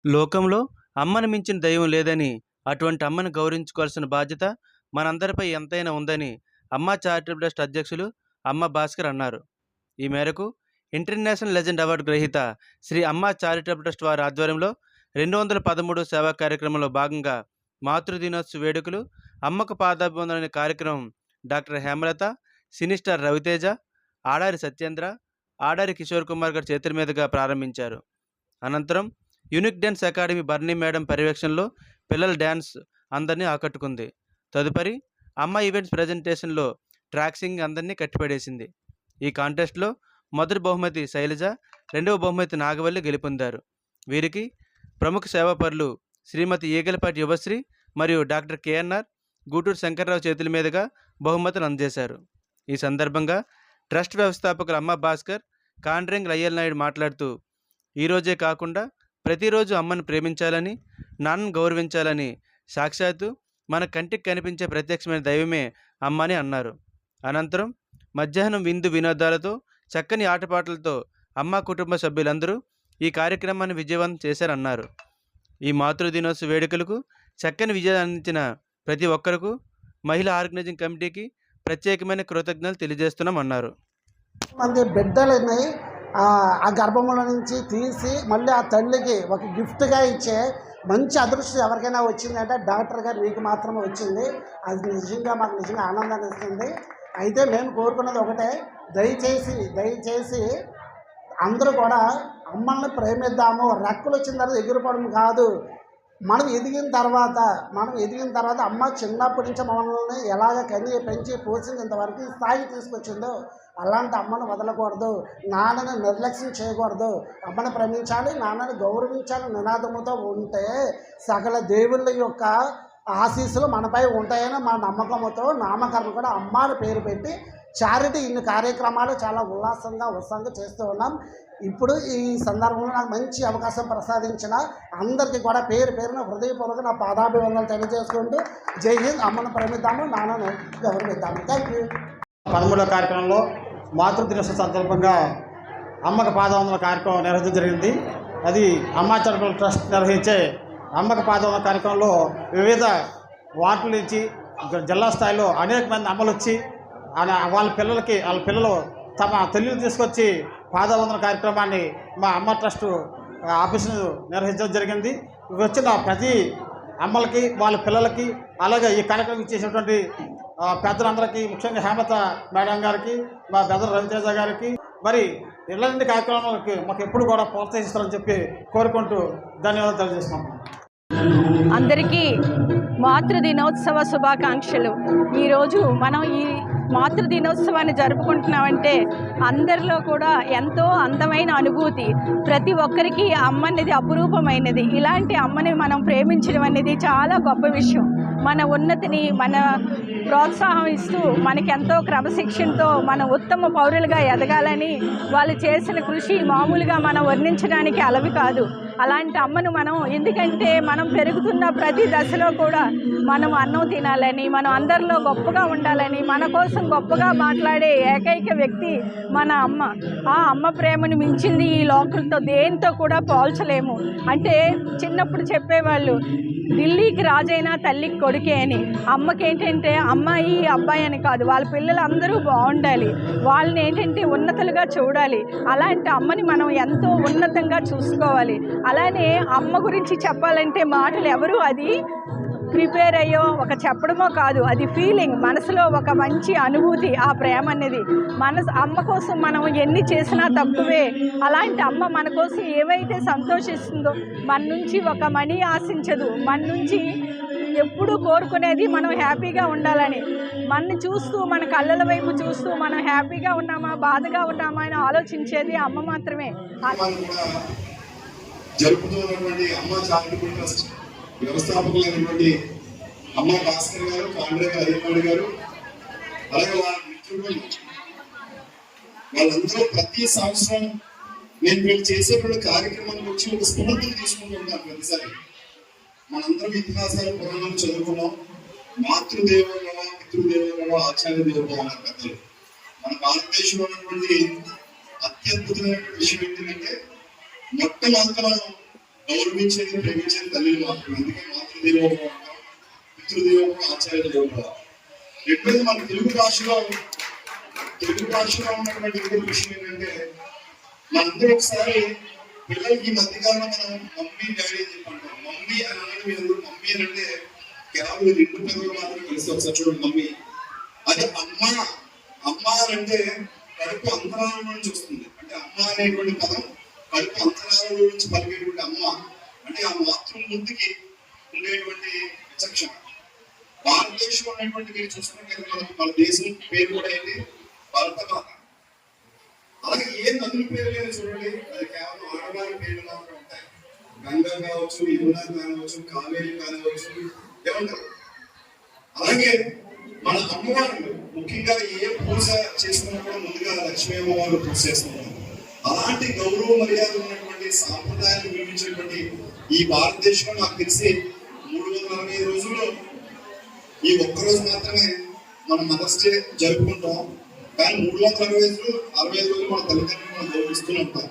లోకంలో అమ్మను మించిన దైవం లేదని, అటువంటి అమ్మను గౌరవించుకోవాల్సిన బాధ్యత మనందరిపై ఎంతైనా ఉందని అమ్మా చారిటబుల్ ట్రస్ట్ అధ్యక్షులు అమ్మ భాస్కర్ అన్నారు. ఈ మేరకు ఇంటర్నేషనల్ లెజెండ్ అవార్డు గ్రహీత శ్రీ అమ్మా చారిటబుల్ ట్రస్ట్ వారి ఆధ్వర్యంలో 213 సేవా కార్యక్రమంలో భాగంగా మాతృదినోత్సవ వేడుకలు, అమ్మకు పాదాభివందన అనే కార్యక్రమం doctor Hemalatha, cine star Ravi Teja, Adari Satyendra, Adari Kishore Kumar గారి చేతుల మీదుగా ప్రారంభించారు. అనంతరం యూనిక్ డ్యాన్స్ అకాడమీ బర్నీ మేడం పర్యవేక్షణలో పిల్లల డ్యాన్స్ అందరినీ ఆకట్టుకుంది. తదుపరి అమ్మ ఈవెంట్స్ ప్రజెంటేషన్లో ట్రాక్ సింగ్ అందరినీ కట్టిపడేసింది. ఈ కాంటెస్ట్లో మొదటి బహుమతి శైలజ, రెండవ బహుమతి నాగవల్లి గెలుపొందారు. వీరికి ప్రముఖ సేవాపరులు శ్రీమతి ఈగలపాటి యువశ్రీ మరియు డాక్టర్ కేఎన్ఆర్, గూటూరు శంకర్రావు చేతుల మీదుగా బహుమతులు అందజేశారు. ఈ సందర్భంగా ట్రస్ట్ వ్యవస్థాపకులు అమ్మ భాస్కర్, కాండ్రింగ్ రయ్యల్ నాయుడు మాట్లాడుతూ, ఈరోజే కాకుండా ప్రతిరోజు అమ్మను ప్రేమించాలని, నాన్నను గౌరవించాలని, సాక్షాత్తు మన కంటికి కనిపించే ప్రత్యక్షమైన దైవమే అమ్మ అని అన్నారు. అనంతరం మధ్యాహ్నం విందు వినోదాలతో, చక్కని ఆటపాటలతో అమ్మ కుటుంబ సభ్యులందరూ ఈ కార్యక్రమాన్ని విజయవంతం చేశారన్నారు. ఈ మాతృదినోత్సవ వేడుకలకు చక్కని విజయాన్ని అందించిన ప్రతి ఒక్కరకు మహిళా ఆర్గనైజింగ్ కమిటీకి ప్రత్యేకమైన కృతజ్ఞతలు తెలియజేస్తున్నామన్నారు. మంది బిడ్డలని ఆ గర్భంలో నుంచి తీసి మళ్ళీ ఆ తల్లికి ఒక గిఫ్ట్గా ఇచ్చే మంచి అదృష్టం ఎవరికైనా వచ్చిందంటే డాక్టర్ గారు మీకు మాత్రమే వచ్చింది. అది నిజంగా మాకు నిజంగా ఆనందాన్ని ఇస్తుంది. అయితే మేము కోరుకున్నది ఒకటే, దయచేసి అందరూ కూడా అమ్మల్ని ప్రేమిద్దాము. రెక్కలు వచ్చిన తర్వాత ఎగిరిపోవడం కాదు. మనం ఎదిగిన తర్వాత అమ్మ చిన్నప్పటి నుంచి మమ్మల్ని ఎలాగ కని పెంచి పోషించేంతవరకు ఈ స్థాయికి తీసుకొచ్చిందో అలాంటి అమ్మను వదలకూడదు, నాన్నని నిర్లక్ష్యం చేయకూడదు. అమ్మని ప్రేమించాలి, నాన్నని గౌరవించాలి నినాదముతో ఉంటే సకల దేవుళ్ళ యొక్క ఆశీస్సులు మనపై ఉంటాయని మా నమ్మకంతో నామకరణం కూడా అమ్మాని పేరు పెట్టి చారిటీ ఇన్ని కార్యక్రమాలు చాలా ఉత్సాహంగా చేస్తూ ఉన్నాం. ఇప్పుడు ఈ సందర్భంలో నాకు మంచి అవకాశం ప్రసాదించిన అందరికీ కూడా పేరున హృదయపూర్వక నా పాదాభివందనలు తెలియజేసుకుంటూ జై హింద్. అమ్మను ప్రేమిద్దాము, నాన్నను గౌరవిద్దాము. Thank you. 13వ కార్యక్రమంలో మాతృదినోత్సవ సందర్భంగా అమ్మకు పాదవందన కార్యక్రమం నిర్వహించడం జరిగింది. అది అమ్మా చారిటబుల్ ట్రస్ట్ నిర్వహించే అమ్మకు పాదవందన కార్యక్రమంలో వివిధ వార్డుల నుంచి జిల్లా స్థాయిలో అనేక మంది అమ్మలు వచ్చి వాళ్ళ పిల్లలు తమ తల్లిని తీసుకొచ్చి పాదవందన కార్యక్రమాన్ని మా అమ్మ ట్రస్ట్ ఆఫీసును నిర్వహించడం జరిగింది. వచ్చిన ప్రతి అమ్మలకి, వాళ్ళ పిల్లలకి, అలాగే ఈ కార్యక్రమం ఇచ్చేసినటువంటి పెద్దలందరికీ, ముఖ్యంగా హేమలత మేడం గారికి, మా బ్రదర్ రవితేజ గారికి, మరి ఇలాంటి కార్యక్రమాలకి మాకు ఎప్పుడు కూడా ప్రోత్సహిస్తారని చెప్పి కోరుకుంటూ ధన్యవాదాలు తెలియజేస్తున్నాం. అందరికీ మాతృదినోత్సవ శుభాకాంక్షలు. ఈరోజు మనం ఈ మాతృదినోత్సవాన్ని జరుపుకుంటున్నామంటే అందరిలో కూడా ఎంతో అందమైన అనుభూతి. ప్రతి ఒక్కరికి అమ్మ అనేది అపురూపమైనది. ఇలాంటి అమ్మని మనం ప్రేమించడం అనేది చాలా గొప్ప విషయం. మన ఉన్నతిని, మన ప్రోత్సాహం ఇస్తూ మనకెంతో క్రమశిక్షణతో మన ఉత్తమ పౌరులుగా ఎదగాలని వాళ్ళు చేసిన కృషి మామూలుగా మనం వర్ణించడానికి అలవి కాదు. అలాంటి అమ్మను మనం, ఎందుకంటే మనం పెరుగుతున్న ప్రతి దశలో కూడా మనం అన్నం తినాలని, మనం అందరిలో గొప్పగా ఉండాలని, మన కోసం గొప్పగా మాట్లాడే ఏకైక వ్యక్తి మన అమ్మ. ఆ అమ్మ ప్రేమను మించింది ఈ లోకంతో దేంతో కూడా పోల్చలేము. అంటే చిన్నప్పుడు చెప్పేవాళ్ళు, ఢిల్లీకి రాజైనా తల్లికి కొడుకే అని. అమ్మకి ఏంటంటే అమ్మాయి అబ్బాయి అని కాదు, వాళ్ళ పిల్లలు అందరూ బాగుండాలి, వాళ్ళని ఏంటంటే ఉన్నతులుగా చూడాలి. అలాంటి అమ్మని మనం ఎంతో ఉన్నతంగా చూసుకోవాలి. అలానే అమ్మ గురించి చెప్పాలంటే మాటలు ఎవరు అది ప్రిపేర్ అయ్యో ఒక చెప్పడమో కాదు, అది ఫీలింగ్, మనసులో ఒక మంచి అనుభూతి. ఆ ప్రేమ అనేది అమ్మ కోసం మనం ఎన్ని చేసినా తక్కువే. అలాంటి అమ్మ మన కోసం ఏవైతే సంతోషిస్తుందో, మన నుంచి ఒక మనీ ఆశించదు, మన నుంచి ఎప్పుడూ కోరుకునేది మనం హ్యాపీగా ఉండాలని. మనని చూస్తూ, మన కళ్ళల వైపు చూస్తూ మనం హ్యాపీగా ఉన్నామా బాధగా ఉన్నామా అని ఆలోచించేది అమ్మ మాత్రమే. జరుపుతున్నటువంటి అమ్మ చారిటబుల్ ట్రస్ట్ వ్యవస్థాపకులైనటువంటి అమ్మ భాస్కర్ గారు, కాండ్రింగ్ రయ్యల్ గారు, అలాగే వాళ్ళ మిత్రులు, వాళ్ళందరూ ప్రతి సంవత్సరం నేను వీళ్ళు చేసేటువంటి కార్యక్రమానికి వచ్చి ఒక స్ఫూర్తిని తీసుకుంటూ ఉంటాను. ప్రతిసారి మనందరం ఇతిహాసాలు, పురాణాలు చదువుకున్నాం. మాతృదేవోభవ, పితృదేవోభవ, ఆచార్య దేవోభవ అనే పెద్దలు. మన భారతదేశంలో ఉన్నటువంటి అత్యద్భుతమైనటువంటి విషయం ఏంటంటే మొట్టమొదట మనం గౌరవించేది ప్రేమించేది తల్లిని మాత్రమే. అందుకే మాతృదేవోభవ అంటాం, పితృదేవోభవ, ఆచార్య దేవోభవ. రెండోది మన తెలుగు భాషలో ఉన్నటువంటి ఇంకొక విషయం ఏంటంటే, మనందరూ ఒకసారి పిల్లలకి ఈ మధ్యకాలంలో మనం మమ్మీ డాడీ అని చెప్పి అంటాం. మమ్మీ అని అనడం మీరు మమ్మీ అని అంటే కేవలం 2 పెదవులు మాత్రం కలిసి ఒకసారి చూడండి మమ్మీ. అది అమ్మ అని అంటే కడుపు అంతరాల నుంచి వస్తుంది. అంటే అమ్మ అనేటువంటి పదం కడుపు అంతరాల నుంచి పలికేటువంటి అమ్మ అంటే ఆ మాతృమూర్తికి ఉండేటువంటి విచక్షణ. భారతదేశంలో ఉన్నటువంటి మీరు చూసుకున్నట్లయితే మన దేశం పేరు కూడా ఏంటి, భారతమాత. అలాగే ఏ నదుల పేరు లేదు చూడండి, అది కేవలం ఆడవారి పేర్లు మాత్రం ఉంటాయి. గంగా కావచ్చు, యమున కావచ్చు, కావేరి కావచ్చు, ఏమంటారు. అలాగే మన అమ్మవారు ముఖ్యంగా ఏ పూజ చేస్తున్నప్పుడు ముందుగా లక్ష్మీ అమ్మవారు పూజ చేస్తున్నారు. అలాంటి గౌరవ మర్యాద ఉన్నటువంటి సాంప్రదాయాలు నిర్మించినటువంటి ఈ భారతదేశంలో నాకు తెలిసి 365 రోజుల్లో ఈ ఒక్కరోజు మాత్రమే మనం మదర్స్ డే జరుపుకుంటాం. కానీ 365 రోజులు మన తల్లిదండ్రులు మనం గౌరవిస్తూనే ఉంటాం.